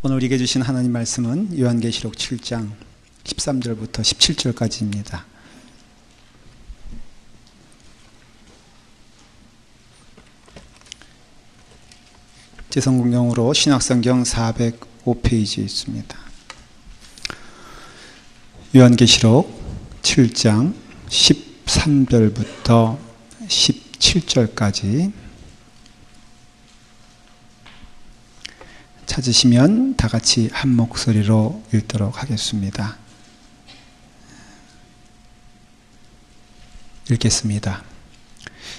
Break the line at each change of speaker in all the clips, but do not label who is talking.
오늘 우리에게 주신 하나님 말씀은 요한계시록 7장 13절부터 17절까지입니다. 제성공용으로 신약성경 405페이지에 있습니다. 요한계시록 7장 13절부터 17절까지 찾으시면 다 같이 한 목소리로 읽도록 하겠습니다. 읽겠습니다.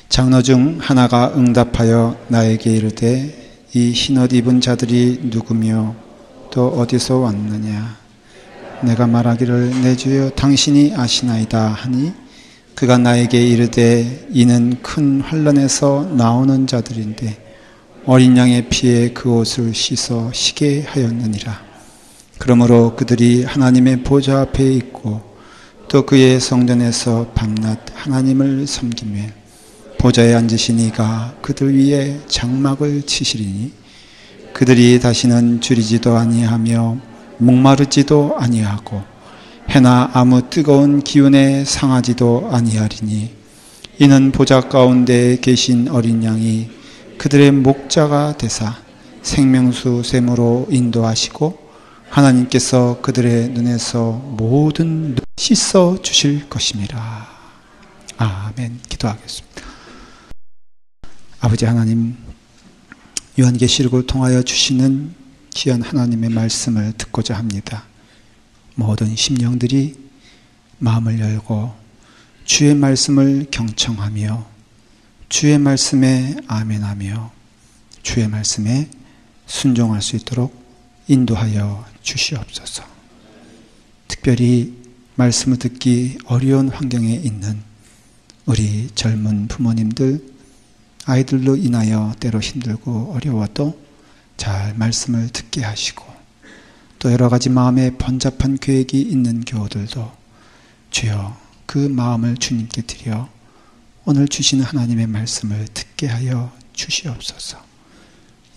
장로 중 하나가 응답하여 나에게 이르되 이 흰옷 입은 자들이 누구며 또 어디서 왔느냐? 내가 말하기를 내 주여 당신이 아시나이다 하니 그가 나에게 이르되 이는 큰 환난에서 나오는 자들인데 어린 양의 피에 그 옷을 씻어 시게 하였느니라. 그러므로 그들이 하나님의 보좌 앞에 있고 또 그의 성전에서 밤낮 하나님을 섬기며 보좌에 앉으신 이가 그들 위에 장막을 치시리니 그들이 다시는 줄이지도 아니하며 목마르지도 아니하고 해나 아무 뜨거운 기운에 상하지도 아니하리니 이는 보좌 가운데 계신 어린 양이 그들의 목자가 되사 생명수 샘으로 인도하시고 하나님께서 그들의 눈에서 모든 씻어 주실 것임이라. 아멘. 기도하겠습니다. 아버지 하나님, 요한계시록을 통하여 주시는 귀한 하나님의 말씀을 듣고자 합니다. 모든 심령들이 마음을 열고 주의 말씀을 경청하며 주의 말씀에 아멘하며 주의 말씀에 순종할 수 있도록 인도하여 주시옵소서. 특별히 말씀을 듣기 어려운 환경에 있는 우리 젊은 부모님들, 아이들로 인하여 때로 힘들고 어려워도 잘 말씀을 듣게 하시고 또 여러 가지 마음에 번잡한 계획이 있는 교우들도 주여 그 마음을 주님께 드려 오늘 주시는 하나님의 말씀을 듣게 하여 주시옵소서.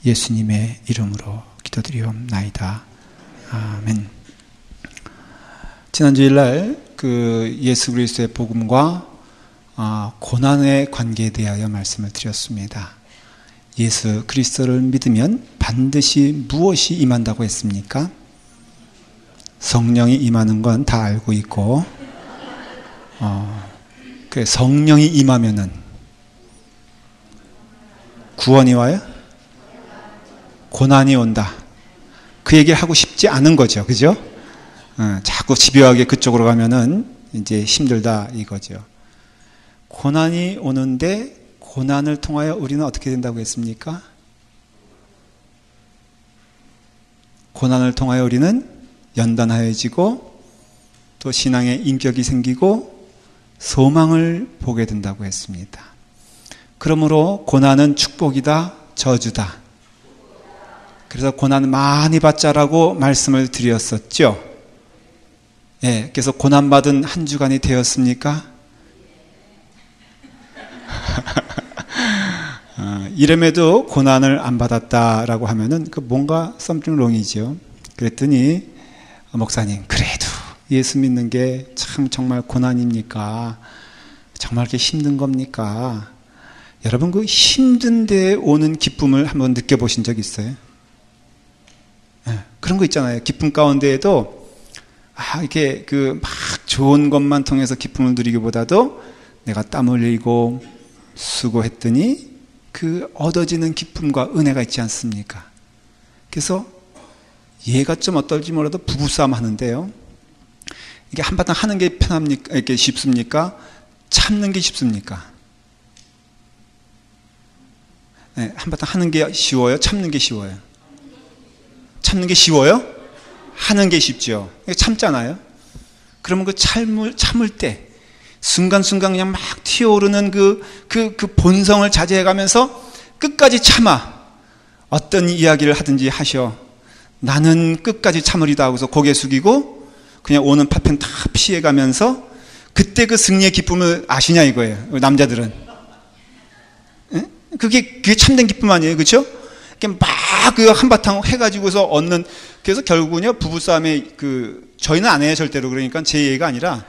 예수님의 이름으로 기도드리옵나이다. 아멘. 지난 주일날 예수 그리스도의 복음과 고난의 관계에 대하여 말씀을 드렸습니다. 예수 그리스도를 믿으면 반드시 무엇이 임한다고 했습니까? 성령이 임하는 건 다 알고 있고 성령이 임하면은 구원이 와요? 고난이 온다. 그 얘기를 하고 싶지 않은 거죠. 그죠? 자꾸 집요하게 그쪽으로 가면은 이제 힘들다 이거죠. 고난이 오는데 고난을 통하여 우리는 어떻게 된다고 했습니까? 고난을 통하여 우리는 연단하여지고 또 신앙의 인격이 생기고 소망을 보게 된다고 했습니다. 그러므로 고난은 축복이다, 저주다. 그래서 고난 많이 받자라고 말씀을 드렸었죠. 예, 그래서 고난받은 한 주간이 되었습니까? 이름에도 고난을 안 받았다라고 하면은 뭔가 something wrong이죠. 그랬더니 목사님, 그래도 예수 믿는 게 참 정말 고난입니까? 정말 그렇게 힘든 겁니까? 여러분 그 힘든 데에 오는 기쁨을 한번 느껴보신 적 있어요? 네, 그런 거 있잖아요. 기쁨 가운데에도 이렇게 막 좋은 것만 통해서 기쁨을 누리기보다도 내가 땀 흘리고 수고했더니 그 얻어지는 기쁨과 은혜가 있지 않습니까? 그래서 얘가 좀 어떨지 몰라도 부부싸움 하는데요. 이게 한바탕 하는 게 편합니까? 이렇게 쉽습니까? 참는 게 쉽습니까? 네, 한바탕 하는 게 쉬워요? 참는 게 쉬워요? 참는 게 쉬워요? 하는 게 쉽죠. 참잖아요. 그러면 그 참을 때 순간순간 그냥 막 튀어오르는 그 본성을 자제해가면서 끝까지 참아. 어떤 이야기를 하든지 하셔. 나는 끝까지 참으리다 하고서 고개 숙이고 그냥 오는 파편 다 피해가면서 그때 그 승리의 기쁨을 아시냐 이거예요. 남자들은. 그게 참된 기쁨 아니에요. 그렇죠? 막 그 한바탕 해가지고서 얻는, 그래서 결국은요, 부부싸움에 저희는 안 해요, 절대로. 그러니까 제 얘기가 아니라,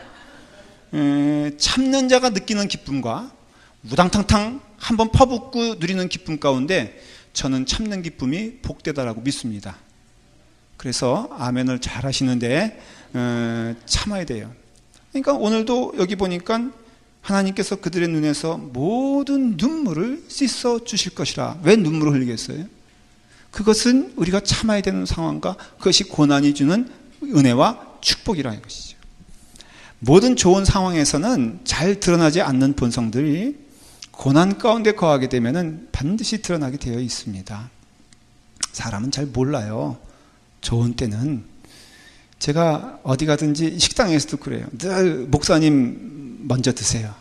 참는 자가 느끼는 기쁨과 우당탕탕 한번 퍼붓고 누리는 기쁨 가운데 저는 참는 기쁨이 복되다라고 믿습니다. 그래서 아멘을 잘 하시는데, 참아야 돼요. 그러니까 오늘도 여기 보니까 하나님께서 그들의 눈에서 모든 눈물을 씻어 주실 것이라. 왜 눈물을 흘리겠어요? 그것은 우리가 참아야 되는 상황과 그것이 고난이 주는 은혜와 축복이라는 것이죠. 모든 좋은 상황에서는 잘 드러나지 않는 본성들이 고난 가운데 거하게 되면 반드시 드러나게 되어 있습니다. 사람은 잘 몰라요. 좋은 때는. 제가 어디 가든지 식당에서도 그래요. 늘 목사님 먼저 드세요.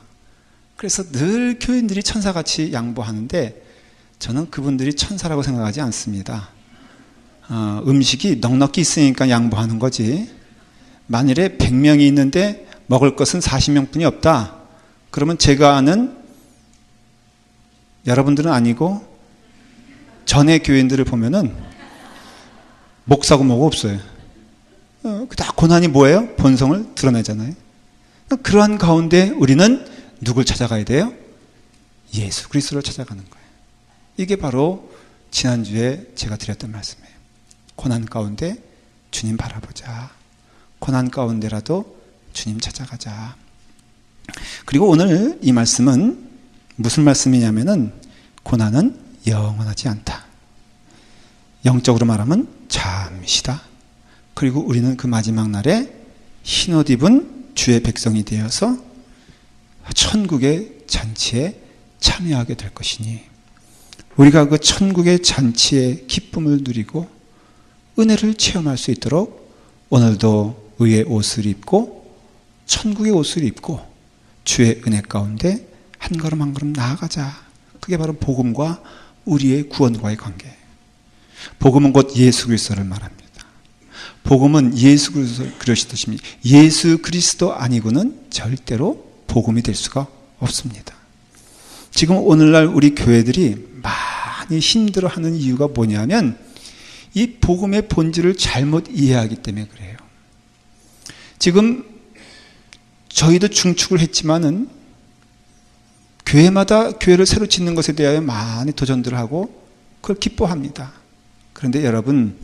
그래서 늘 교인들이 천사같이 양보하는데 저는 그분들이 천사라고 생각하지 않습니다. 음식이 넉넉히 있으니까 양보하는 거지. 만일에 100명이 있는데 먹을 것은 40명뿐이 없다. 그러면 제가 아는 여러분들은 아니고 전의 교인들을 보면은 목사고 뭐고 없어요. 다 고난이 뭐예요? 본성을 드러내잖아요. 그러한 가운데 우리는 누굴 찾아가야 돼요? 예수 그리스도를 찾아가는 거예요. 이게 바로 지난주에 제가 드렸던 말씀이에요. 고난 가운데 주님 바라보자. 고난 가운데라도 주님 찾아가자. 그리고 오늘 이 말씀은 무슨 말씀이냐면은 고난은 영원하지 않다. 영적으로 말하면 잠시다. 그리고 우리는 그 마지막 날에 흰옷 입은 주의 백성이 되어서 천국의 잔치에 참여하게 될 것이니 우리가 그 천국의 잔치의 기쁨을 누리고 은혜를 체험할 수 있도록 오늘도 의의 옷을 입고 천국의 옷을 입고 주의 은혜 가운데 한 걸음 한 걸음 나아가자. 그게 바로 복음과 우리의 구원과의 관계예요. 복음은 곧 예수 그리스도를 말합니다. 복음은 예수 그리스도십니다. 예수 그리스도 아니고는 절대로 복음이 될 수가 없습니다. 지금 오늘날 우리 교회들이 많이 힘들어하는 이유가 뭐냐면 이 복음의 본질을 잘못 이해하기 때문에 그래요. 지금 저희도 중축을 했지만은 교회마다 교회를 새로 짓는 것에 대하여 많이 도전들을 하고 그걸 기뻐합니다. 그런데 여러분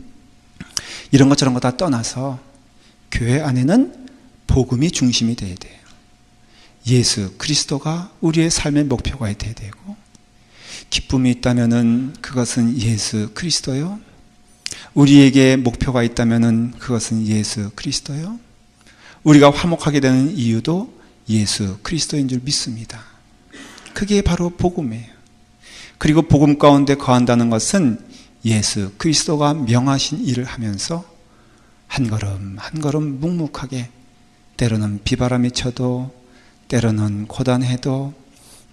이런 것 저런 거 다 떠나서 교회 안에는 복음이 중심이 돼야 돼요. 예수 그리스도가 우리의 삶의 목표가 돼야 되고 기쁨이 있다면은 그것은 예수 그리스도요. 우리에게 목표가 있다면은 그것은 예수 그리스도요. 우리가 화목하게 되는 이유도 예수 그리스도인 줄 믿습니다. 그게 바로 복음이에요. 그리고 복음 가운데 거한다는 것은 예수 그리스도가 명하신 일을 하면서 한 걸음 한 걸음 묵묵하게 때로는 비바람이 쳐도 때로는 고단해도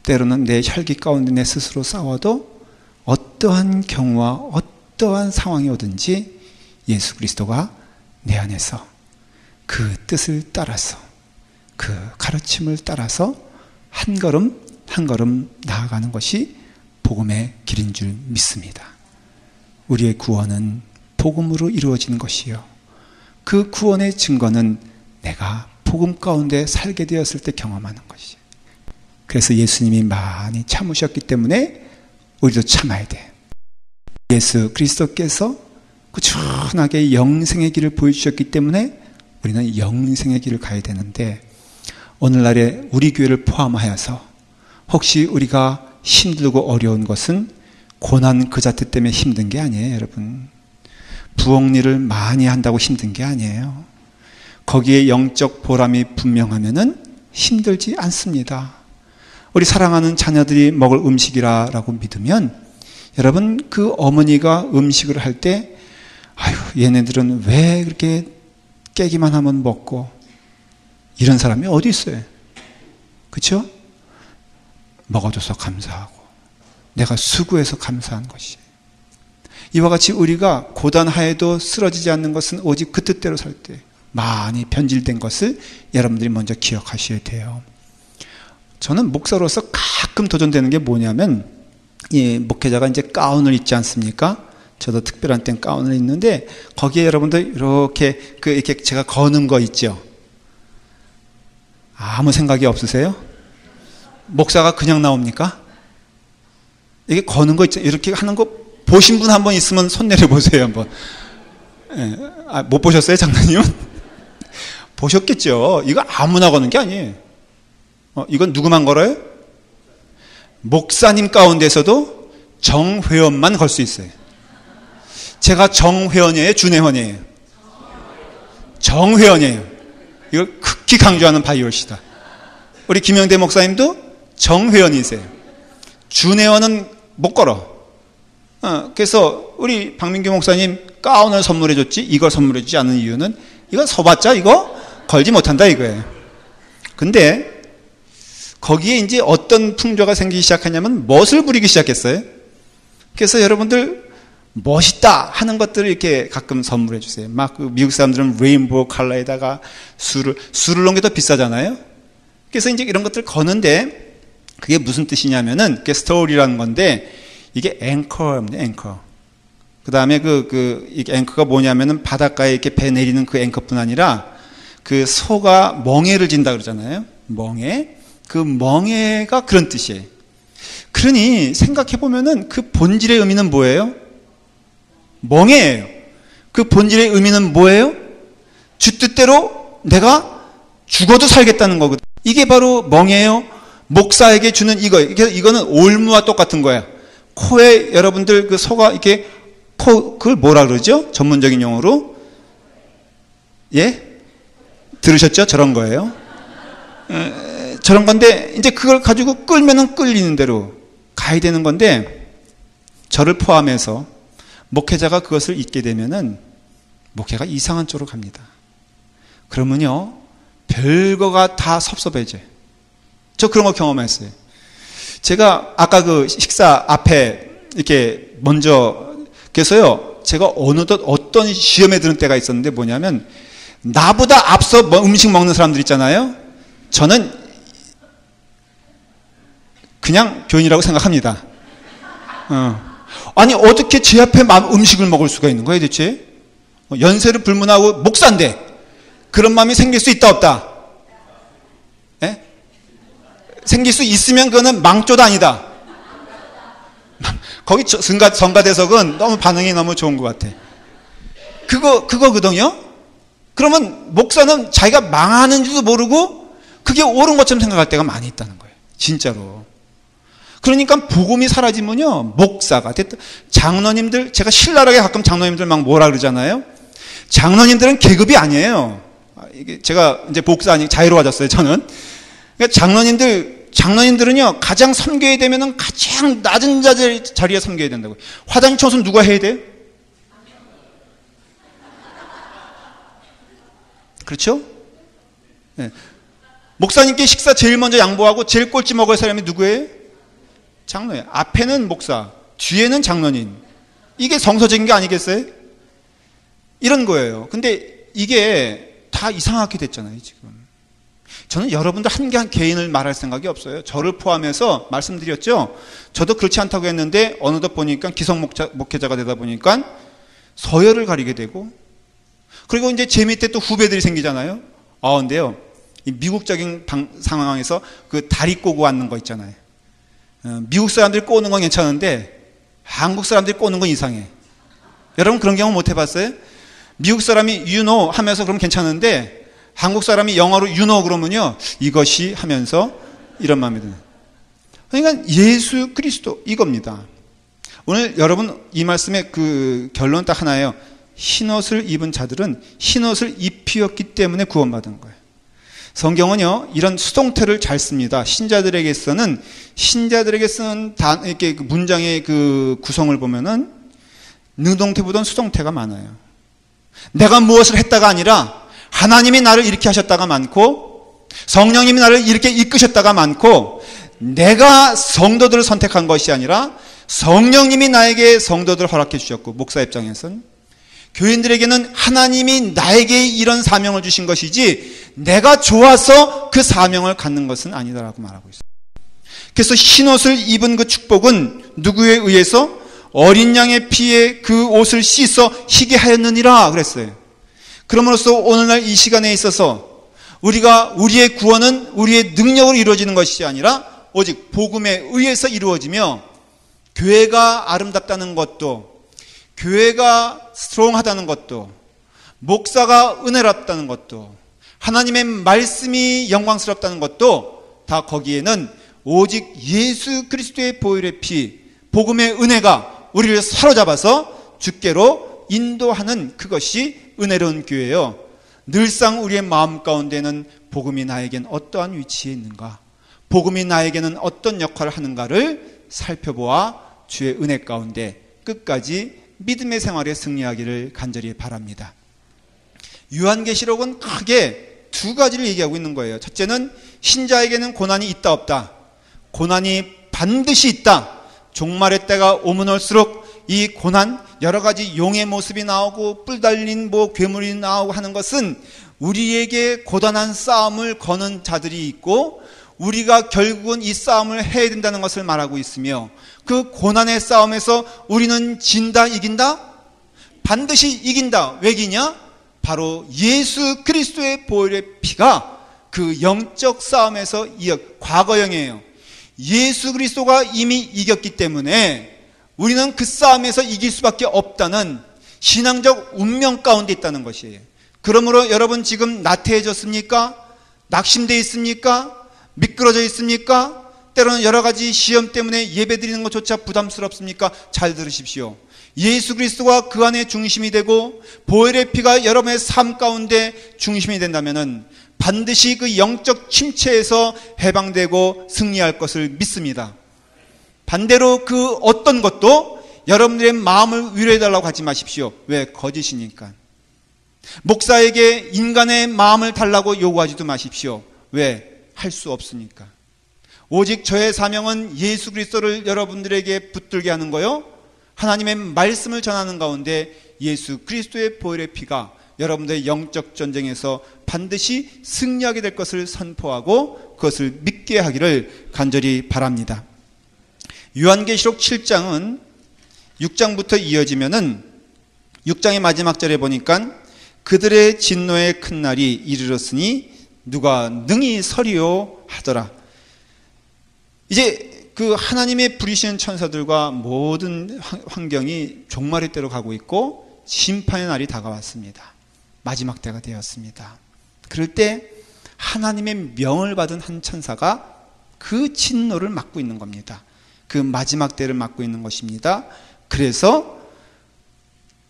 때로는 내 혈기 가운데 내 스스로 싸워도 어떠한 경우와 어떠한 상황이 오든지 예수 그리스도가 내 안에서 그 뜻을 따라서 그 가르침을 따라서 한 걸음 한 걸음 나아가는 것이 복음의 길인 줄 믿습니다. 우리의 구원은 복음으로 이루어진 것이요. 그 구원의 증거는 내가 복음 가운데 살게 되었을 때 경험하는 것이죠. 그래서 예수님이 많이 참으셨기 때문에 우리도 참아야 돼. 예수 그리스도께서 꾸준하게 영생의 길을 보여주셨기 때문에 우리는 영생의 길을 가야 되는데 오늘날에 우리 교회를 포함하여서 혹시 우리가 힘들고 어려운 것은 고난 그 자체 때문에 힘든 게 아니에요, 여러분. 부엌일을 많이 한다고 힘든 게 아니에요. 거기에 영적 보람이 분명하면은 힘들지 않습니다. 우리 사랑하는 자녀들이 먹을 음식이라고 믿으면 여러분 그 어머니가 음식을 할 때 아유 얘네들은 왜 그렇게 깨기만 하면 먹고 이런 사람이 어디 있어요? 그렇죠? 먹어줘서 감사하고 내가 수고해서 감사한 것이 이와 같이 우리가 고단하에도 쓰러지지 않는 것은 오직 그 뜻대로 살 때 많이 변질된 것을 여러분들이 먼저 기억하셔야 돼요. 저는 목사로서 가끔 도전되는 게 뭐냐면 이 목회자가 이제 가운을 입지 않습니까? 저도 특별한 땐 가운을 입는데 거기에 여러분들 이렇게 이렇게 제가 거는 거 있죠. 아무 생각이 없으세요? 목사가 그냥 나옵니까? 이게 거는 거 있죠. 이렇게 하는 거 보신 분 한 번 있으면 손 내려 보세요, 한번. 예. 못 보셨어요, 장로님은? 보셨겠죠. 이거 아무나 거는 게 아니에요. 이건 누구만 걸어요? 목사님 가운데서도 정회원만 걸 수 있어요. 제가 정회원이에요, 준회원이에요? 정회원이에요. 이걸 극히 강조하는 바이올시다. 우리 김영대 목사님도 정회원이세요. 준회원은 못 걸어. 그래서 우리 박민규 목사님 가운을 선물해 줬지 이걸 선물해 주지 않은 이유는 이거 서봤자 이거 걸지 못한다 이거예요. 근데 거기에 이제 어떤 풍조가 생기기 시작하냐면 멋을 부리기 시작했어요. 그래서 여러분들 멋있다 하는 것들을 이렇게 가끔 선물해 주세요. 막 미국 사람들은 레인보우 컬러에다가 술을 넣은 게 더 비싸잖아요. 그래서 이제 이런 것들 거는데 그게 무슨 뜻이냐면은 그게 스토리라는 건데 이게 앵커입니다. 앵커. 그 다음에 이 앵커가 뭐냐면은 바닷가에 이렇게 배 내리는 그 앵커뿐 아니라 그 소가 멍에를 진다 그러잖아요. 멍에. 그 멍에가 그런 뜻이에요. 그러니 생각해보면은 그 본질의 의미는 뭐예요? 멍에예요. 그 본질의 의미는 뭐예요? 주 뜻대로 내가 죽어도 살겠다는 거거든. 이게 바로 멍에예요. 목사에게 주는 이거예요. 이거는 올무와 똑같은 거야. 코에 여러분들 그 소가 이렇게 그걸 뭐라 그러죠? 전문적인 용어로. 예? 들으셨죠? 저런 거예요. 저런 건데 이제 그걸 가지고 끌면은 끌리는 대로 가야 되는 건데 저를 포함해서 목회자가 그것을 잊게 되면은 목회가 이상한 쪽으로 갑니다. 그러면요 별거가 다 섭섭해져요. 저 그런 거 경험했어요. 제가 아까 그 식사 앞에 이렇게 먼저 그래서요 제가 어느덧 어떤 시험에 드는 때가 있었는데 뭐냐면 나보다 앞서 음식 먹는 사람들 있잖아요. 저는 그냥 교인이라고 생각합니다. 아니 어떻게 제 앞에 음식을 먹을 수가 있는 거예요 대체? 연세를 불문하고 목사인데 그런 마음이 생길 수 있다 없다? 예? 생길 수 있으면 그거는 망조도 아니다. 거기 성가대석은 너무 반응이 너무 좋은 것 같아. 그거거든요. 그러면 목사는 자기가 망하는 줄도 모르고 그게 옳은 것처럼 생각할 때가 많이 있다는 거예요. 진짜로. 그러니까 복음이 사라지면요 목사가 됐다. 장로님들 제가 신랄하게 가끔 장로님들 막 뭐라 그러잖아요. 장로님들은 계급이 아니에요. 이게 제가 이제 복사 아니 자유로워졌어요 저는. 그러니까 장로님들은요 가장 섬겨야 되면은 가장 낮은 자리에 섬겨야 된다고요. 화장실 청소는 누가 해야 돼요? 그렇죠? 네. 목사님께 식사 제일 먼저 양보하고 제일 꼴찌 먹을 사람이 누구예요? 장로예요. 앞에는 목사, 뒤에는 장로님. 이게 정서적인 게 아니겠어요? 이런 거예요. 근데 이게 다 이상하게 됐잖아요, 지금. 저는 여러분들 한 개인을 말할 생각이 없어요. 저를 포함해서 말씀드렸죠. 저도 그렇지 않다고 했는데 어느덧 보니까 기성 목회자가 되다 보니까 서열을 가리게 되고 그리고 이제 제 밑에 또 후배들이 생기잖아요. 근데요. 이 미국적인 상황에서 그 다리 꼬고 앉는 거 있잖아요. 미국 사람들이 꼬는 건 괜찮은데 한국 사람들이 꼬는 건 이상해. 여러분 그런 경험 못 해봤어요? 미국 사람이 you know 하면서 그러면 괜찮은데 한국 사람이 영어로 you know 그러면요 이것이 하면서 이런 마음이 드는. 그러니까 예수 그리스도 이겁니다. 오늘 여러분 이 말씀의 그 결론은 딱 하나예요. 흰옷을 입은 자들은 흰옷을 입히었기 때문에 구원받은 거예요. 성경은요 이런 수동태를 잘 씁니다. 신자들에게 쓰는 이렇게 문장의 그 구성을 보면은 능동태보다는 수동태가 많아요. 내가 무엇을 했다가 아니라 하나님이 나를 이렇게 하셨다가 많고 성령님이 나를 이렇게 이끄셨다가 많고 내가 성도들을 선택한 것이 아니라 성령님이 나에게 성도들을 허락해 주셨고 목사 입장에서는 교인들에게는 하나님이 나에게 이런 사명을 주신 것이지 내가 좋아서 그 사명을 갖는 것은 아니다라고 말하고 있어요. 그래서 흰옷을 입은 그 축복은 누구에 의해서? 어린 양의 피에 그 옷을 씻어 희게 하였느니라 그랬어요. 그럼으로써 오늘날 이 시간에 있어서 우리의 구원은 우리의 능력으로 이루어지는 것이 아니라 오직 복음에 의해서 이루어지며, 교회가 아름답다는 것도, 교회가 스트롱하다는 것도, 목사가 은혜롭다는 것도, 하나님의 말씀이 영광스럽다는 것도 다 거기에는 오직 예수 그리스도의 보혈의 피, 복음의 은혜가 우리를 사로잡아서 주께로 인도하는 그것이 은혜로운 교회예요. 늘상 우리의 마음 가운데는 복음이 나에겐 어떠한 위치에 있는가, 복음이 나에게는 어떤 역할을 하는가를 살펴보아 주의 은혜 가운데 끝까지 믿음의 생활에 승리하기를 간절히 바랍니다. 요한계시록은 크게 두 가지를 얘기하고 있는 거예요. 첫째는 신자에게는 고난이 있다 없다. 고난이 반드시 있다. 종말의 때가 오면 올수록 이 고난, 여러 가지 용의 모습이 나오고 뿔 달린 괴물이 나오고 하는 것은 우리에게 고단한 싸움을 거는 자들이 있고, 우리가 결국은 이 싸움을 해야 된다는 것을 말하고 있으며, 그 고난의 싸움에서 우리는 진다, 이긴다? 반드시 이긴다. 왜 이기냐? 바로 예수 그리스도의 보혈의 피가 그 영적 싸움에서 과거형이에요. 예수 그리스도가 이미 이겼기 때문에 우리는 그 싸움에서 이길 수밖에 없다는 신앙적 운명 가운데 있다는 것이에요. 그러므로 여러분 지금 나태해졌습니까? 낙심되어 있습니까? 미끄러져 있습니까? 때로는 여러 가지 시험 때문에 예배드리는 것조차 부담스럽습니까? 잘 들으십시오. 예수 그리스도가 그 안에 중심이 되고 보혈의 피가 여러분의 삶 가운데 중심이 된다면 반드시 그 영적 침체에서 해방되고 승리할 것을 믿습니다. 반대로 그 어떤 것도 여러분들의 마음을 위로해달라고 하지 마십시오. 왜? 거짓이니까. 목사에게 인간의 마음을 달라고 요구하지도 마십시오. 왜? 할 수 없으니까. 오직 저의 사명은 예수 그리스도를 여러분들에게 붙들게 하는 거요, 하나님의 말씀을 전하는 가운데 예수 그리스도의 보혈의 피가 여러분들의 영적 전쟁에서 반드시 승리하게 될 것을 선포하고 그것을 믿게 하기를 간절히 바랍니다. 요한계시록 7장은 6장부터 이어지면은 6장의 마지막 절에 보니까 그들의 진노의 큰 날이 이르렀으니 누가 능히 서리요 하더라. 이제 그 하나님의 부리시는 천사들과 모든 환경이 종말의 때로 가고 있고 심판의 날이 다가왔습니다. 마지막 때가 되었습니다. 그럴 때 하나님의 명을 받은 한 천사가 그 진노를 막고 있는 겁니다. 그 마지막 때를 막고 있는 것입니다. 그래서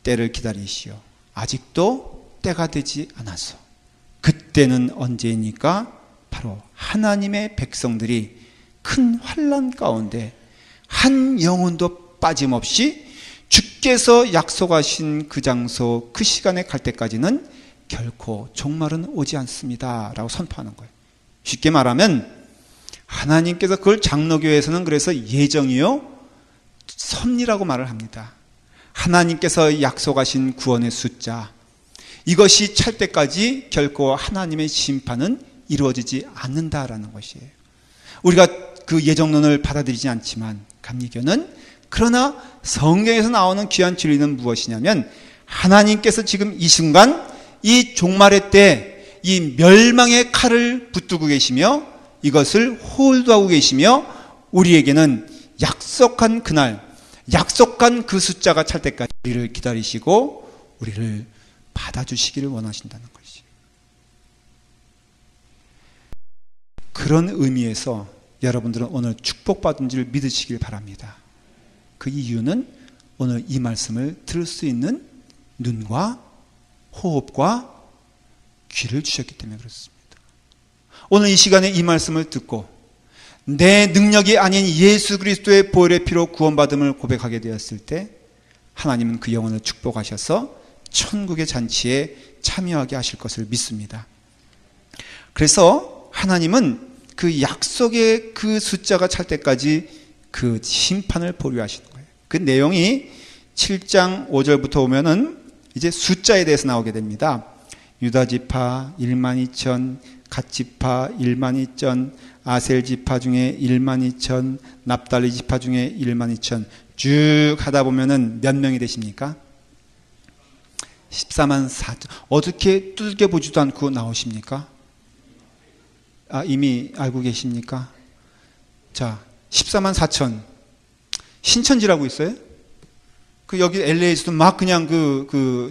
때를 기다리시오. 아직도 때가 되지 않아서. 그때는 언제입니까? 바로 하나님의 백성들이 큰 환난 가운데 한 영혼도 빠짐없이 주께서 약속하신 그 장소, 그 시간에 갈 때까지는 결코 종말은 오지 않습니다 라고 선포하는 거예요. 쉽게 말하면 하나님께서 그걸 장로교회에서는 그래서 예정이요 섭리라고 말을 합니다. 하나님께서 약속하신 구원의 숫자, 이것이 찰 때까지 결코 하나님의 심판은 이루어지지 않는다라는 것이에요. 우리가 그 예정론을 받아들이지 않지만 감리교는, 그러나 성경에서 나오는 귀한 진리는 무엇이냐면 하나님께서 지금 이 순간 이 종말의 때 이 멸망의 칼을 붙들고 계시며 이것을 홀드하고 계시며 우리에게는 약속한 그날, 약속한 그 숫자가 찰 때까지 우리를 기다리시고 우리를 받아주시기를 원하신다는 것이죠. 그런 의미에서 여러분들은 오늘 축복받은 줄 믿으시길 바랍니다. 그 이유는 오늘 이 말씀을 들을 수 있는 눈과 호흡과 귀를 주셨기 때문에 그렇습니다. 오늘 이 시간에 이 말씀을 듣고 내 능력이 아닌 예수 그리스도의 보혈의 피로 구원받음을 고백하게 되었을 때 하나님은 그 영혼을 축복하셔서 천국의 잔치에 참여하게 하실 것을 믿습니다. 그래서 하나님은 그 약속의 그 숫자가 찰 때까지 그 심판을 보류하시는 거예요. 그 내용이 7장 5절부터 오면은 이제 숫자에 대해서 나오게 됩니다. 유다지파 12,000, 갓지파 12,000, 아셀지파 중에 12,000, 납달리 지파 중에 12,000, 쭉 하다 보면은 몇 명이 되십니까? 14만 4천. 어떻게 두들겨 보지도 않고 나오십니까? 이미 알고 계십니까? 자, 14만 4천. 신천지라고 있어요? 여기 LA에서도 막 그냥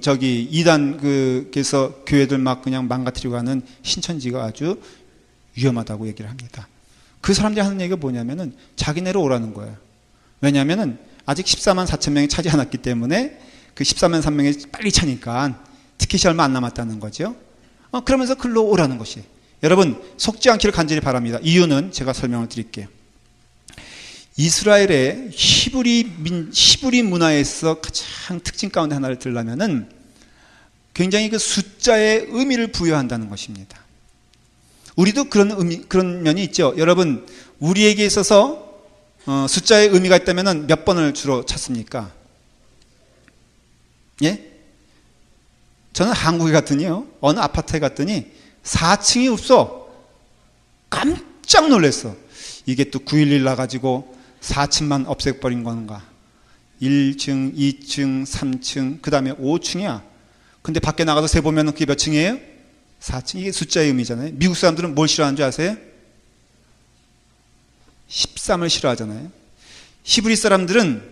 저기 이단 그래서 교회들 막 그냥 망가뜨리고 하는 신천지가 아주 위험하다고 얘기를 합니다. 그 사람들이 하는 얘기가 뭐냐면은 자기네로 오라는 거예요. 왜냐면은 아직 14만 4천 명이 차지 않았기 때문에 그 14만 3명이 빨리 차니까 티켓이 얼마 안 남았다는 거죠. 그러면서 글로 오라는 것이. 여러분, 속지 않기를 간절히 바랍니다. 이유는 제가 설명을 드릴게요. 이스라엘의 히브리 문화에서 가장 특징 가운데 하나를 들려면은 굉장히 그 숫자의 의미를 부여한다는 것입니다. 우리도 그런 면이 있죠. 여러분, 우리에게 있어서 숫자의 의미가 있다면은 몇 번을 주로 찾습니까? 예? 저는 한국에 갔더니요, 어느 아파트에 갔더니 4층이 없어. 깜짝 놀랐어. 이게 또 9.11 나가지고 4층만 없애버린 건가? 1층, 2층, 3층, 그 다음에 5층이야. 근데 밖에 나가서 세보면 그게 몇 층이에요? 4층. 이게 숫자의 의미잖아요. 미국 사람들은 뭘 싫어하는 줄 아세요? 13을 싫어하잖아요. 히브리 사람들은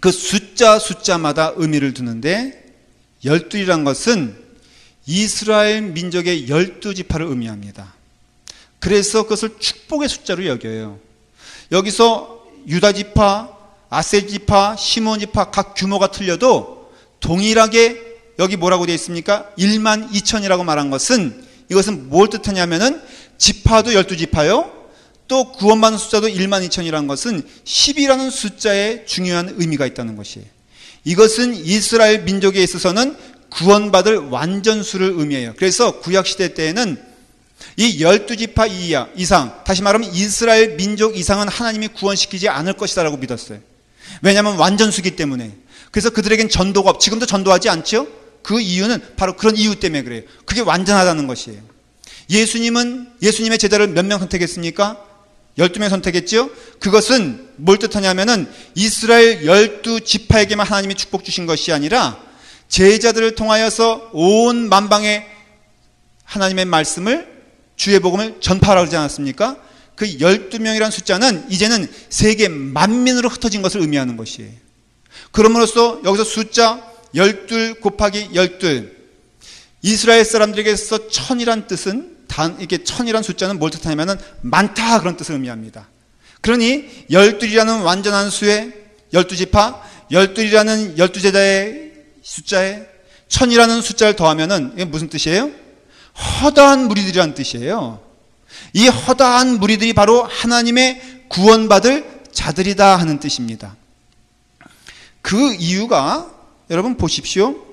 그 숫자마다 의미를 두는데 12이란 것은 이스라엘 민족의 12지파를 의미합니다. 그래서 그것을 축복의 숫자로 여겨요. 여기서 유다지파, 아셀지파, 시몬지파 각 규모가 틀려도 동일하게 여기 뭐라고 되어 있습니까? 1만 2천이라고 말한 것은 이것은 뭘 뜻하냐면은 지파도 12지파요. 또 구원받는 숫자도 1만 2천이라는 것은 10이라는 숫자에 중요한 의미가 있다는 것이에요. 이것은 이스라엘 민족에 있어서는 구원받을 완전수를 의미해요. 그래서 구약시대 때에는 이 12지파 이상, 다시 말하면 이스라엘 민족 이상은 하나님이 구원시키지 않을 것이다 라고 믿었어요. 왜냐하면 완전수기 때문에. 그래서 그들에겐 전도가 지금도 전도하지 않죠? 그 이유는 바로 그런 이유 때문에 그래요. 그게 완전하다는 것이에요. 예수님의 제자를 몇 명 선택했습니까? 12명 선택했죠? 그것은 뭘 뜻하냐면은 이스라엘 12지파에게만 하나님이 축복 주신 것이 아니라 제자들을 통하여서 온 만방에 하나님의 말씀을, 주의 복음을 전파하라고 그러지 않았습니까? 그 12명이라는 숫자는 이제는 세계 만민으로 흩어진 것을 의미하는 것이에요. 그럼으로써 여기서 숫자 12 곱하기 12, 이스라엘 사람들에게서 천이란 뜻은 이게 천이란 숫자는 뭘 뜻하냐면은 많다 그런 뜻을 의미합니다. 그러니 12이라는 완전한 수의 12지파, 12이라는 12제자의 숫자에 천이라는 숫자를 더하면은 이게 무슨 뜻이에요? 허다한 무리들이라는 뜻이에요. 이 허다한 무리들이 바로 하나님의 구원받을 자들이다 하는 뜻입니다. 그 이유가 여러분 보십시오.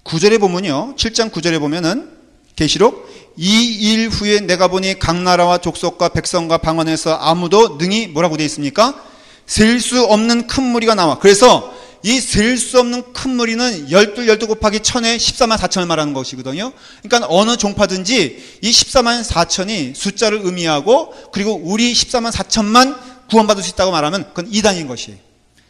9절에 보면요. 7장 9절에 보면은 계시록 이 일 후에 내가 보니 각 나라와 족속과 백성과 방언에서 아무도 능히 뭐라고 되어 있습니까? 셀 수 없는 큰 무리가 나와. 그래서 이 셀 수 없는 큰 무리는 12 곱하기 1000에 14만 4천을 말하는 것이거든요. 그러니까 어느 종파든지 이 14만 4천이 숫자를 의미하고 그리고 우리 14만 4천만 구원받을 수 있다고 말하면 그건 이단인 것이에요.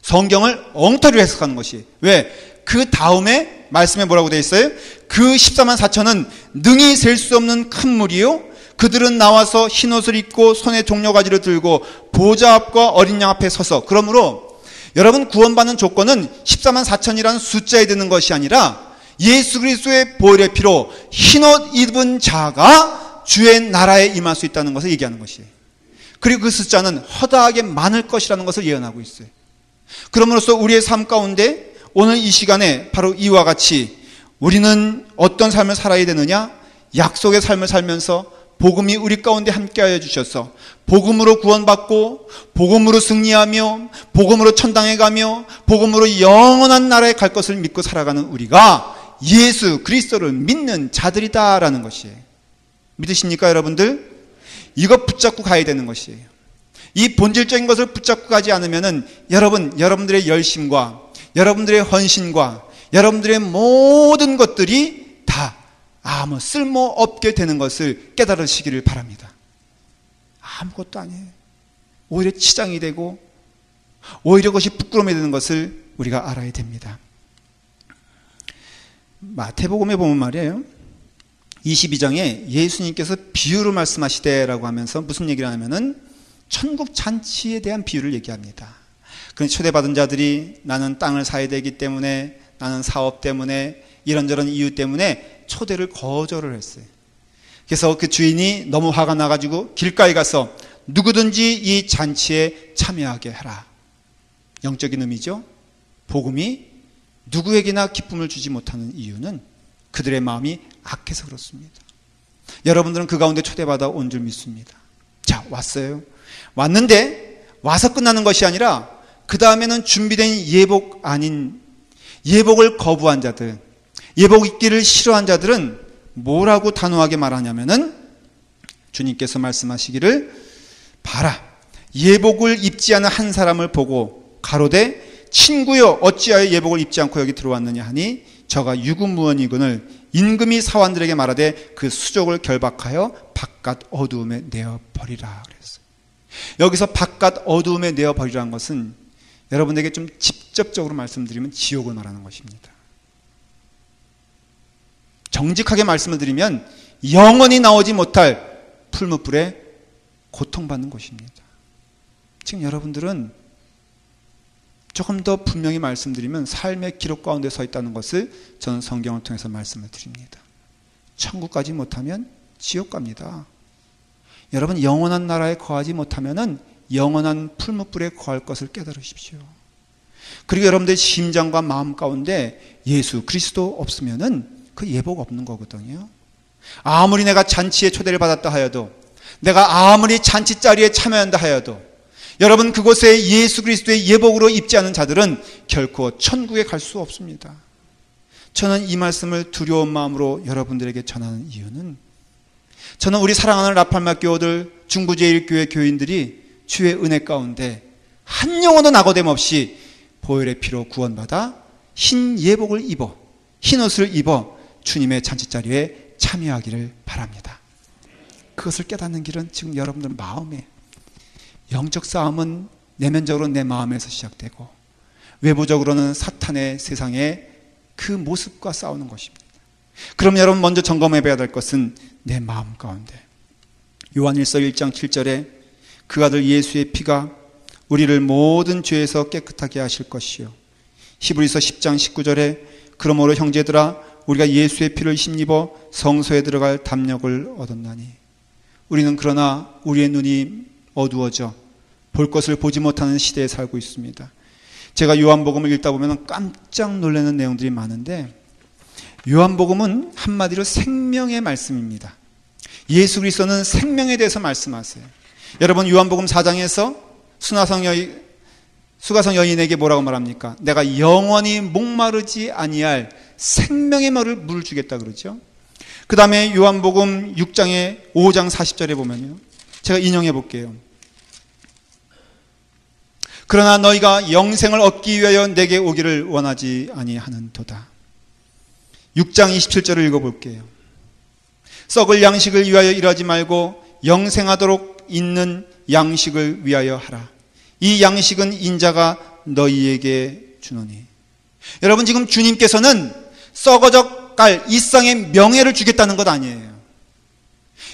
성경을 엉터리로 해석하는 것이에요. 왜? 그 다음에 말씀에 뭐라고 되어 있어요? 그 14만 4천은 능히 셀 수 없는 큰 무리요. 그들은 나와서 흰옷을 입고 손에 종려가지를 들고 보좌 앞과 어린 양 앞에 서서. 그러므로 여러분 구원받는 조건은 14만 4천이라는 숫자에 드는 것이 아니라 예수 그리스도의 보혈의 피로 흰옷 입은 자가 주의 나라에 임할 수 있다는 것을 얘기하는 것이에요. 그리고 그 숫자는 허다하게 많을 것이라는 것을 예언하고 있어요. 그러므로써 우리의 삶 가운데 오늘 이 시간에 바로 이와 같이 우리는 어떤 삶을 살아야 되느냐? 약속의 삶을 살면서 복음이 우리 가운데 함께하여 주셔서 복음으로 구원받고 복음으로 승리하며 복음으로 천당에 가며 복음으로 영원한 나라에 갈 것을 믿고 살아가는 우리가 예수 그리스도를 믿는 자들이다라는 것이에요. 믿으십니까 여러분들? 이거 붙잡고 가야 되는 것이에요. 이 본질적인 것을 붙잡고 가지 않으면은 여러분들의 열심과 여러분들의 헌신과 여러분들의 모든 것들이 다 아무 쓸모없게 되는 것을 깨달으시기를 바랍니다. 아무것도 아니에요. 오히려 치장이 되고 오히려 그것이 부끄러움이 되는 것을 우리가 알아야 됩니다. 마태복음에 보면 말이에요, 22장에 예수님께서 비유로 말씀하시되라고 하면서 무슨 얘기를 하냐면은 천국 잔치에 대한 비유를 얘기합니다. 그런데 초대받은 자들이 나는 땅을 사야 되기 때문에, 나는 사업 때문에, 이런저런 이유 때문에 초대를 거절을 했어요. 그래서 그 주인이 너무 화가 나가지고 길가에 가서 누구든지 이 잔치에 참여하게 하라. 영적인 의미죠. 복음이 누구에게나 기쁨을 주지 못하는 이유는 그들의 마음이 악해서 그렇습니다. 여러분들은 그 가운데 초대받아 온 줄 믿습니다. 자, 왔어요. 왔는데 와서 끝나는 것이 아니라 그 다음에는 준비된 예복 아닌, 예복을 거부한 자들, 예복 입기를 싫어한 자들은 뭐라고 단호하게 말하냐면은 주님께서 말씀하시기를, 봐라, 예복을 입지 않은 한 사람을 보고 가로되 친구여 어찌하여 예복을 입지 않고 여기 들어왔느냐 하니 저가 유구무원이거늘 임금이 사환들에게 말하되 그 수족을 결박하여 바깥 어두움에 내어버리라 그랬어요. 여기서 바깥 어두움에 내어버리라는 것은 여러분에게 좀 직접적으로 말씀드리면 지옥을 말하는 것입니다. 정직하게 말씀을 드리면 영원히 나오지 못할 풀무불에 고통받는 것입니다. 지금 여러분들은 조금 더 분명히 말씀드리면 삶의 기록 가운데 서 있다는 것을 저는 성경을 통해서 말씀을 드립니다. 천국 가지 못하면 지옥 갑니다. 여러분, 영원한 나라에 거하지 못하면 영원한 풀무불에 거할 것을 깨달으십시오. 그리고 여러분들의 심장과 마음 가운데 예수 그리스도 없으면 그 예복 없는 거거든요. 아무리 내가 잔치에 초대를 받았다 하여도, 내가 아무리 잔치 자리에 참여한다 하여도, 여러분 그곳에 예수 그리스도의 예복으로 입지 않은 자들은 결코 천국에 갈 수 없습니다. 저는 이 말씀을 두려운 마음으로 여러분들에게 전하는 이유는, 저는 우리 사랑하는 라팔마 교우들, 중부제일교회 교인들이 주의 은혜 가운데 한 영혼도 낙오됨 없이 보혈의 피로 구원받아 흰 예복을 입어, 흰 옷을 입어 주님의 잔치자리에 참여하기를 바랍니다. 그것을 깨닫는 길은 지금 여러분들 마음에, 영적 싸움은 내면적으로 내 마음에서 시작되고 외부적으로는 사탄의 세상의 그 모습과 싸우는 것입니다. 그럼 여러분 먼저 점검해 봐야 될 것은 내 마음 가운데, 요한일서 1장 7절에 그 아들 예수의 피가 우리를 모든 죄에서 깨끗하게 하실 것이요, 히브리서 10장 19절에 그러므로 형제들아 우리가 예수의 피를 힘입어 성소에 들어갈 담력을 얻었나니, 우리는 그러나 우리의 눈이 어두워져 볼 것을 보지 못하는 시대에 살고 있습니다. 제가 요한복음을 읽다 보면 깜짝 놀라는 내용들이 많은데, 요한복음은 한마디로 생명의 말씀입니다. 예수 그리스도는 생명에 대해서 말씀하세요. 여러분, 요한복음 4장에서 수가성 여인에게 뭐라고 말합니까? 내가 영원히 목마르지 아니할 생명의 물을 주겠다 그러죠. 그 다음에 요한복음 6장의 5장 40절에 보면요, 제가 인용해 볼게요. 그러나 너희가 영생을 얻기 위하여 내게 오기를 원하지 아니하는도다. 6장 27절을 읽어볼게요. 썩을 양식을 위하여 일하지 말고 영생하도록 있는 양식을 위하여 하라. 이 양식은 인자가 너희에게 주노니. 여러분, 지금 주님께서는 썩어져 갈 이 세상의 명예를 주겠다는 것 아니에요.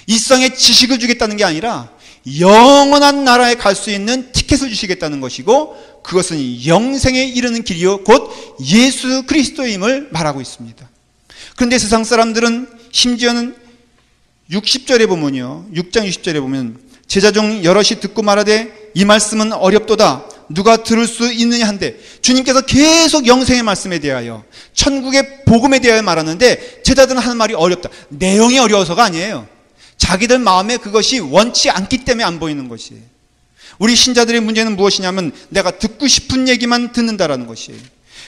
이 세상의 지식을 주겠다는 게 아니라 영원한 나라에 갈 수 있는 티켓을 주시겠다는 것이고, 그것은 영생에 이르는 길이요 곧 예수 그리스도임을 말하고 있습니다. 그런데 세상 사람들은 심지어는 60절에 보면요, 6장 60절에 보면 제자 중 여럿이 듣고 말하되 이 말씀은 어렵도다 누가 들을 수 있느냐 한데, 주님께서 계속 영생의 말씀에 대하여, 천국의 복음에 대하여 말하는데 제자들은 하는 말이 어렵다. 내용이 어려워서가 아니에요. 자기들 마음에 그것이 원치 않기 때문에 안 보이는 것이에요. 우리 신자들의 문제는 무엇이냐면 내가 듣고 싶은 얘기만 듣는다라는 것이에요.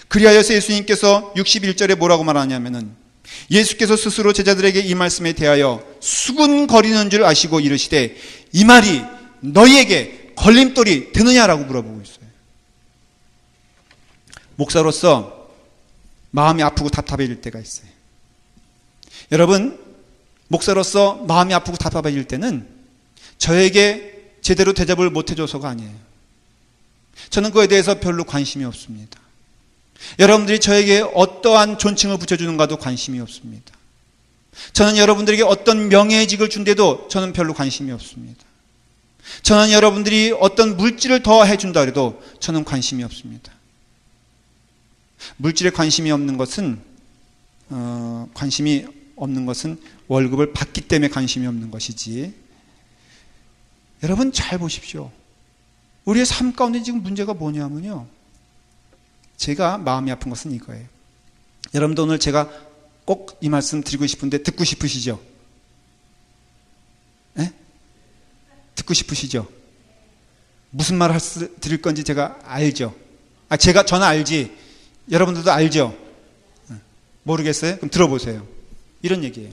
그리하여서 예수님께서 61절에 뭐라고 말하냐면은, 예수께서 스스로 제자들에게 이 말씀에 대하여 수군거리는 줄 아시고 이르시되 이 말이 너희에게 걸림돌이 되느냐라고 물어보고 있어요. 목사로서 마음이 아프고 답답해질 때가 있어요. 여러분, 목사로서 마음이 아프고 답답해질 때는 저에게 제대로 대접을 못 해줘서가 아니에요. 저는 그거에 대해서 별로 관심이 없습니다. 여러분들이 저에게 어떠한 존칭을 붙여주는가도 관심이 없습니다. 저는 여러분들에게 어떤 명예직을 준데도 저는 별로 관심이 없습니다. 저는 여러분들이 어떤 물질을 더 해준다 해도 저는 관심이 없습니다. 물질에 관심이 없는 것은 월급을 받기 때문에 관심이 없는 것이지. 여러분 잘 보십시오. 우리의 삶 가운데 지금 문제가 뭐냐면요, 제가 마음이 아픈 것은 이거예요. 여러분도 오늘 제가 꼭 이 말씀 드리고 싶은데 듣고 싶으시죠? 네? 듣고 싶으시죠? 무슨 말을 드릴 건지 제가 알죠? 저는 알지. 여러분들도 알죠? 모르겠어요? 그럼 들어보세요. 이런 얘기예요.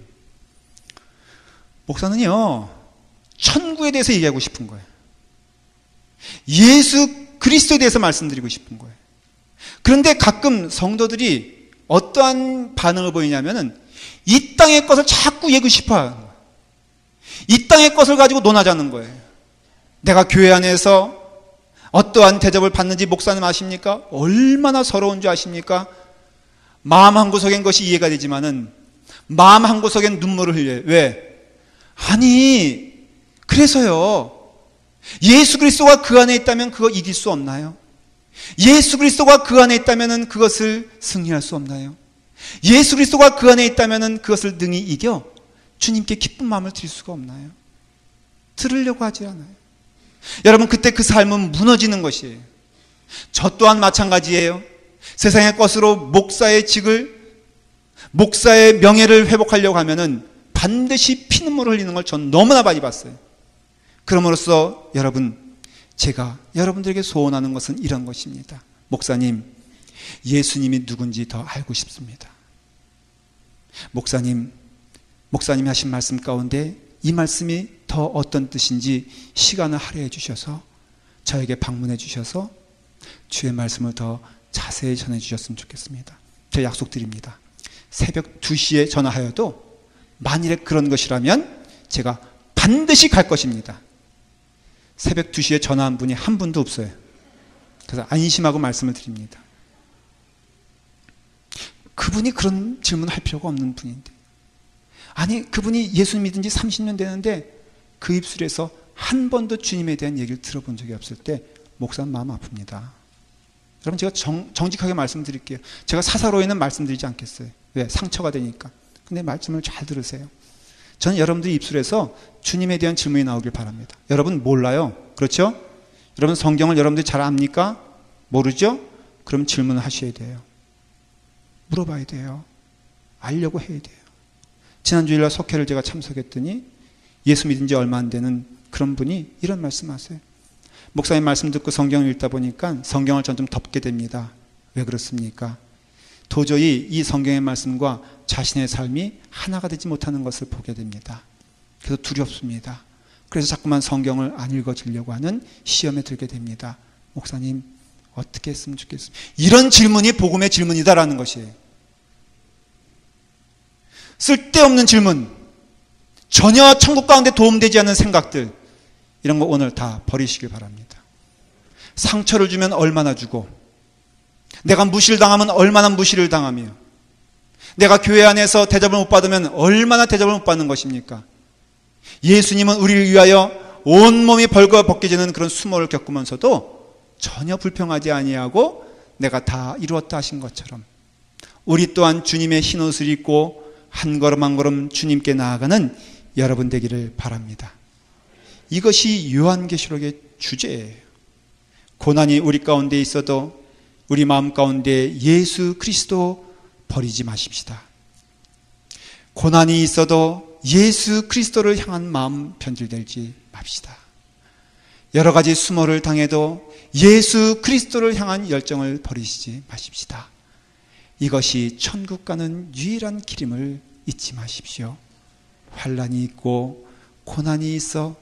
목사는요, 천국에 대해서 얘기하고 싶은 거예요. 예수 그리스도에 대해서 말씀드리고 싶은 거예요. 그런데 가끔 성도들이 어떠한 반응을 보이냐면은 이 땅의 것을 자꾸 얘기하고 싶어 하는 거예요. 이 땅의 것을 가지고 논하자는 거예요. 내가 교회 안에서 어떠한 대접을 받는지 목사님 아십니까? 얼마나 서러운 줄 아십니까? 마음 한구석엔 것이 이해가 되지만은 마음 한구석엔 눈물을 흘려요. 왜? 아니, 그래서요, 예수 그리스도가 그 안에 있다면 그거 이길 수 없나요? 예수 그리스도가 그 안에 있다면 그것을 승리할 수 없나요? 예수 그리스도가 그 안에 있다면 그것을 능히 이겨 주님께 기쁜 마음을 드릴 수가 없나요? 들으려고 하지 않아요. 여러분, 그때 그 삶은 무너지는 것이에요. 저 또한 마찬가지예요. 세상의 것으로 목사의 명예를 회복하려고 하면은 반드시 피눈물을 흘리는 걸 전 너무나 많이 봤어요. 그럼으로써 여러분, 제가 여러분들에게 소원하는 것은 이런 것입니다. 목사님, 예수님이 누군지 더 알고 싶습니다. 목사님이 하신 말씀 가운데 이 말씀이 더 어떤 뜻인지 시간을 할애해 주셔서 저에게 방문해 주셔서 주의 말씀을 더 자세히 전해 주셨으면 좋겠습니다. 제가 약속드립니다. 새벽 2시에 전화하여도 만일에 그런 것이라면 제가 반드시 갈 것입니다. 새벽 2시에 전화한 분이 한 분도 없어요. 그래서 안심하고 말씀을 드립니다. 그분이 그런 질문을 할 필요가 없는 분인데, 아니, 그분이 예수 믿은 지 30년 되는데 그 입술에서 한 번도 주님에 대한 얘기를 들어본 적이 없을 때 목사는 마음 아픕니다. 여러분, 제가 정직하게 말씀드릴게요. 제가 사사로이는 말씀드리지 않겠어요. 왜? 상처가 되니까. 근데 말씀을 잘 들으세요. 저는 여러분들의 입술에서 주님에 대한 질문이 나오길 바랍니다. 여러분 몰라요. 그렇죠? 여러분 성경을 여러분들이 잘 압니까? 모르죠? 그럼 질문을 하셔야 돼요. 물어봐야 돼요. 알려고 해야 돼요. 지난 주일날 석회를 제가 참석했더니 예수 믿은 지 얼마 안 되는 그런 분이 이런 말씀하세요. 목사님 말씀 듣고 성경을 읽다 보니까 성경을 전 좀 덮게 됩니다. 왜 그렇습니까? 도저히 이 성경의 말씀과 자신의 삶이 하나가 되지 못하는 것을 보게 됩니다. 그래서 두렵습니다. 그래서 자꾸만 성경을 안 읽어지려고 하는 시험에 들게 됩니다. 목사님, 어떻게 했으면 좋겠습니까? 이런 질문이 복음의 질문이다라는 것이에요. 쓸데없는 질문, 전혀 천국 가운데 도움되지 않는 생각들, 이런 거 오늘 다 버리시길 바랍니다. 상처를 주면 얼마나 주고, 내가 무시를 당하면 얼마나 무시를 당하며, 내가 교회 안에서 대접을 못 받으면 얼마나 대접을 못 받는 것입니까? 예수님은 우리를 위하여 온몸이 벌거벗겨지는 그런 수모를 겪으면서도 전혀 불평하지 아니하고 내가 다 이루었다 하신 것처럼 우리 또한 주님의 흰옷을 입고 한 걸음 한 걸음 주님께 나아가는 여러분 되기를 바랍니다. 이것이 요한계시록의 주제예요. 고난이 우리 가운데 있어도 우리 마음 가운데 예수 그리스도 버리지 마십시다. 고난이 있어도 예수 그리스도를 향한 마음 변질되지 맙시다. 여러 가지 수모를 당해도 예수 그리스도를 향한 열정을 버리시지 마십시다. 이것이 천국 가는 유일한 길임을 잊지 마십시오. 환난이 있고 고난이 있어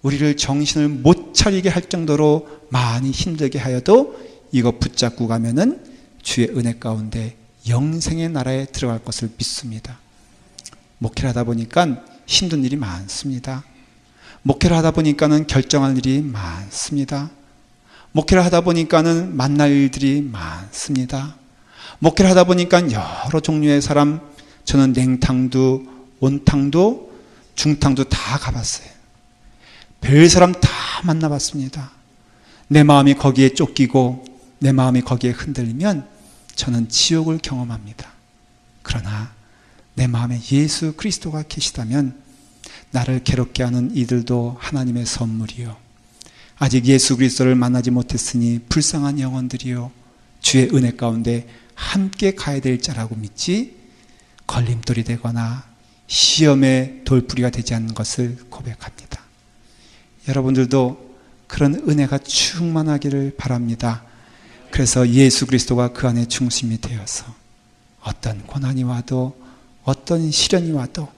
우리를 정신을 못 차리게 할 정도로 많이 힘들게 하여도 이거 붙잡고 가면은 주의 은혜 가운데 영생의 나라에 들어갈 것을 믿습니다. 목회를 하다 보니까 힘든 일이 많습니다. 목회를 하다 보니까는 결정할 일이 많습니다. 목회를 하다 보니까는 만날 일들이 많습니다. 목회를 하다 보니까 여러 종류의 사람, 저는 냉탕도 온탕도 중탕도 다 가봤어요. 별 사람 다 만나봤습니다. 내 마음이 거기에 쫓기고 내 마음이 거기에 흔들리면 저는 지옥을 경험합니다. 그러나 내 마음에 예수 그리스도가 계시다면 나를 괴롭게 하는 이들도 하나님의 선물이요, 아직 예수 그리스도를 만나지 못했으니 불쌍한 영혼들이요, 주의 은혜 가운데 함께 가야 될 자라고 믿지 걸림돌이 되거나 시험의 돌풀이가 되지 않는 것을 고백합니다. 여러분들도 그런 은혜가 충만하기를 바랍니다. 그래서 예수 그리스도가 그 안에 중심이 되어서 어떤 고난이 와도, 어떤 시련이 와도,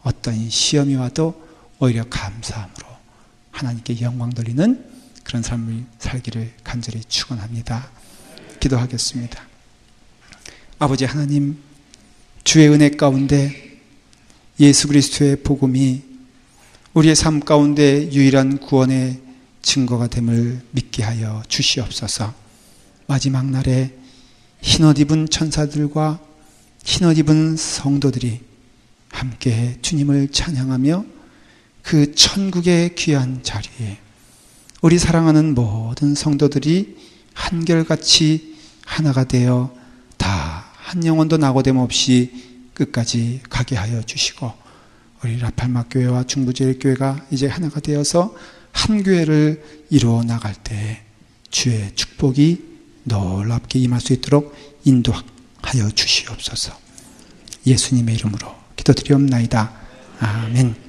어떤 시험이 와도 오히려 감사함으로 하나님께 영광 돌리는 그런 삶을 살기를 간절히 축원합니다. 기도하겠습니다. 아버지 하나님, 주의 은혜 가운데 예수 그리스도의 복음이 우리의 삶 가운데 유일한 구원의 증거가 됨을 믿게 하여 주시옵소서. 마지막 날에 흰옷 입은 천사들과 흰옷 입은 성도들이 함께 주님을 찬양하며 그 천국의 귀한 자리에 우리 사랑하는 모든 성도들이 한결같이 하나가 되어 다 한 영혼도 낙오됨 없이 끝까지 가게 하여 주시고, 우리 라팔마 교회와 중부제일교회가 이제 하나가 되어서 한 교회를 이루어 나갈 때 주의 축복이 놀랍게 임할 수 있도록 인도하여 주시옵소서. 예수님의 이름으로 기도드리옵나이다. 아멘.